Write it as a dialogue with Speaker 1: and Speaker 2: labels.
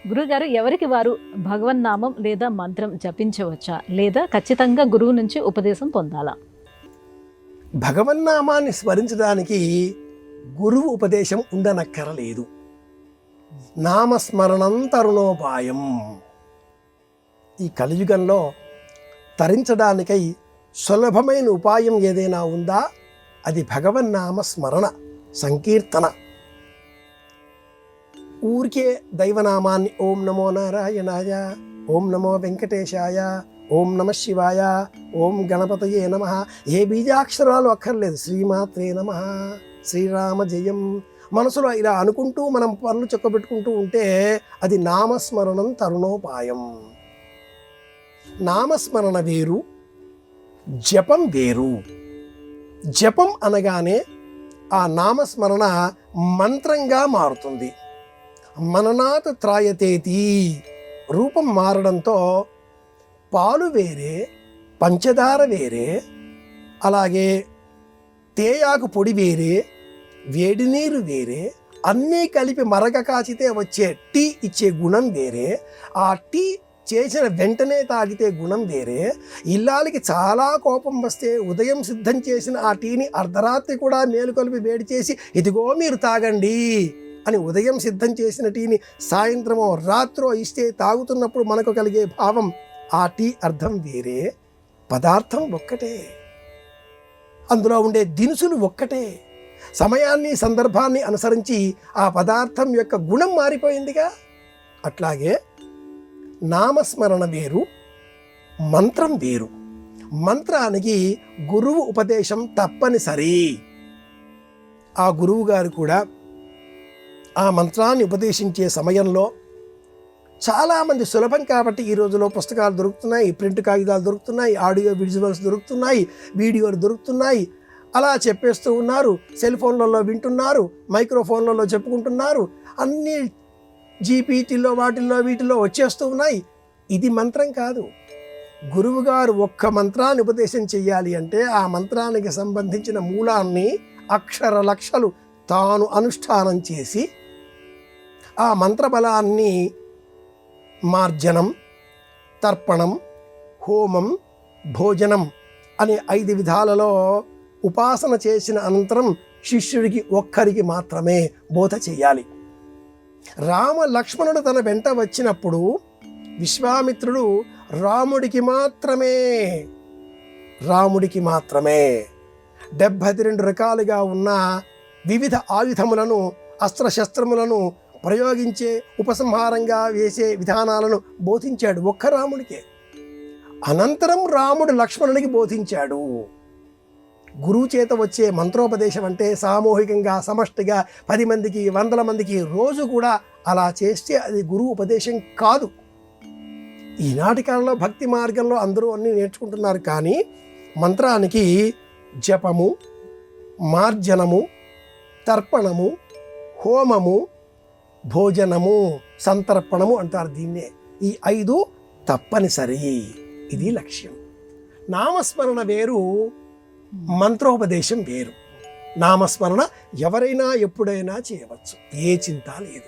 Speaker 1: గురుగారు ఎవరికి వారు భగవన్నామం లేదా మంత్రం జపించవచ్చా లేదా ఖచ్చితంగా గురువు నుంచి ఉపదేశం పొందాలా?
Speaker 2: భగవన్నామాన్ని స్మరించడానికి గురువు ఉపదేశం ఉండనక్కరలేదు. నామస్మరణం తరుణోపాయం. ఈ కలియుగంలో తరించడానికై సులభమైన ఉపాయం ఏదైనా ఉందా? అది భగవన్నామ స్మరణ, సంకీర్తన. ఊరికే దైవనామాన్ని ఓం నమో నారాయణాయ, ఓం నమో వెంకటేశాయ, ఓం నమ శివాయ, ఓం గణపతయే నమ, ఏ బీజాక్షరాలు అక్కర్లేదు. శ్రీమాత్రే నమ, శ్రీరామ జయం మనసులో ఇలా అనుకుంటూ మనం పనులు చొక్కబెట్టుకుంటూ ఉంటే అది నామస్మరణం తరుణోపాయం. నామస్మరణ వేరు, జపం వేరు. జపం అనగానే ఆ నామస్మరణ మంత్రంగా మారుతుంది. మననాత్ త్రాయతేతి రూపం మారడంతో పాలు వేరే, పంచదార వేరే, అలాగే తేయాకు పొడి వేరే, వేడి నీరు వేరే, అన్నీ కలిపి మరగ కాచితే వచ్చే టీ ఇచ్చే గుణం వేరే, ఆ టీ చేసిన వెంటనే తాగితే గుణం వేరే. ఇల్లాలికి చాలా కోపం వస్తే ఉదయం సిద్ధం చేసిన ఆ టీని అర్ధరాత్రి కూడా మేలుకొలిపి వేడి చేసి ఇదిగో మీరు తాగండి అని ఉదయం సిద్ధం చేసిన టీని సాయంత్రమో రాత్రో ఇస్తే తాగుతున్నప్పుడు మనకు కలిగే భావం, ఆ టీ అర్థం వేరే, పదార్థం ఒక్కటే, అందులో ఉండే దినుసులు ఒక్కటే. సమయాన్ని సందర్భాన్ని అనుసరించి ఆ పదార్థం యొక్క గుణం మారిపోయిందిగా. అట్లాగే నామస్మరణ వేరు, మంత్రం వేరు. మంత్రానికి గురువు ఉపదేశం తప్పనిసరి. ఆ గురువు గారు కూడా ఆ మంత్రాన్ని ఉపదేశించే సమయంలో చాలామంది సులభం కాబట్టి ఈ రోజులో పుస్తకాలు దొరుకుతున్నాయి, ప్రింట్ కాగితాలు దొరుకుతున్నాయి, ఆడియో విజువల్స్ దొరుకుతున్నాయి, వీడియోలు దొరుకుతున్నాయి. అలా చెప్పేస్తూ ఉన్నారు. సెల్ ఫోన్లలో వింటున్నారు, మైక్రోఫోన్లలో చెప్పుకుంటున్నారు, అన్నీ జీపీటీలో వాటిల్లో వీటిల్లో వచ్చేస్తూ ఉన్నాయి. ఇది మంత్రం కాదు. గురువుగారు ఒక్క మంత్రాన్ని ఉపదేశం చెయ్యాలి అంటే ఆ మంత్రానికి సంబంధించిన మూలాన్ని అక్షర లక్షలు తాను అనుష్ఠానం చేసి ఆ మంత్రబలాన్ని మార్జనం, తర్పణం, హోమం, భోజనం అనే 5 విధాలలో ఉపాసన చేసిన అనంతరం శిష్యుడికి ఒక్కరికి మాత్రమే బోధ చేయాలి. రామ లక్ష్మణుడు తన వెంట వచ్చినప్పుడు విశ్వామిత్రుడు రాముడికి మాత్రమే 72 రకాలుగా ఉన్న వివిధ ఆయుధములను, అస్త్రశస్త్రములను ప్రయోగించే, ఉపసంహారంగా వేసే విధానాలను బోధించాడు ఒక్క రాముడికే. అనంతరం రాముడు లక్ష్మణుడికి బోధించాడు. గురువు చేత వచ్చే మంత్రోపదేశం అంటే సామూహికంగా, సమష్టిగా 10 మందికి, 100 మందికి రోజు కూడా అలా చేస్తే అది గురువు ఉపదేశం కాదు. ఈనాటి కాలంలో భక్తి మార్గంలో అందరూ అన్నీ నేర్చుకుంటున్నారు. కానీ మంత్రానికి జపము, మార్జనము, తర్పణము, హోమము, భోజనము, సంతర్పణము అంటారు దీన్నే. ఈ 5 తప్పనిసరి. ఇది లక్ష్యం. నామస్మరణ వేరు, మంత్రోపదేశం వేరు. నామస్మరణ ఎవరైనా ఎప్పుడైనా చేయవచ్చు, ఏ చింత లేదు.